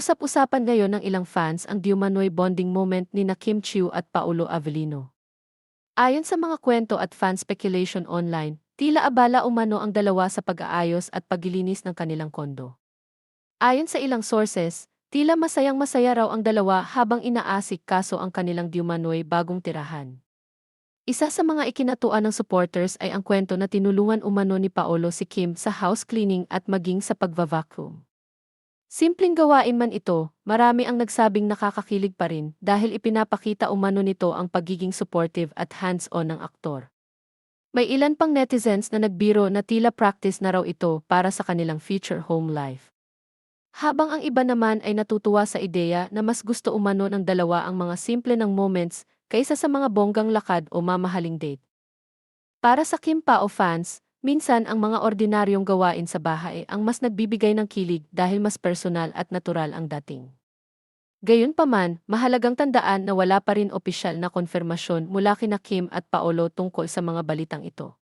Usap-usapan ngayon ng ilang fans ang diumano'y bonding moment ni na Kim Chiu at Paolo Avellino. Ayon sa mga kwento at fan speculation online, tila abala umano ang dalawa sa pag-aayos at paglilinis ng kanilang kondo. Ayon sa ilang sources, tila masayang-masaya raw ang dalawa habang inaasik kaso ang kanilang diumano'y bagong tirahan. Isa sa mga ikinatuan ng supporters ay ang kwento na tinulungan umano ni Paolo si Kim sa house cleaning at maging sa pagva-vacuum. Simpleng gawain man ito, marami ang nagsabing nakakakilig pa rin dahil ipinapakita umano nito ang pagiging supportive at hands-on ng aktor. May ilan pang netizens na nagbiro na tila practice na raw ito para sa kanilang future home life. Habang ang iba naman ay natutuwa sa ideya na mas gusto umano ng dalawa ang mga simple ng moments kaysa sa mga bonggang lakad o mamahaling date. Para sa Kim Pao fans, minsan ang mga ordinaryong gawain sa bahay ang mas nagbibigay ng kilig dahil mas personal at natural ang dating. Gayunpaman, mahalagang tandaan na wala pa rin opisyal na konfirmasyon mula kina Kim at Paolo tungkol sa mga balitang ito.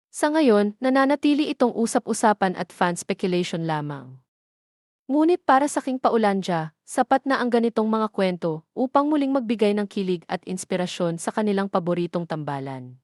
Sa ngayon, nananatili itong usap-usapan at fan speculation lamang. Ngunit para sa King Paulandia, sapat na ang ganitong mga kwento upang muling magbigay ng kilig at inspirasyon sa kanilang paboritong tambalan.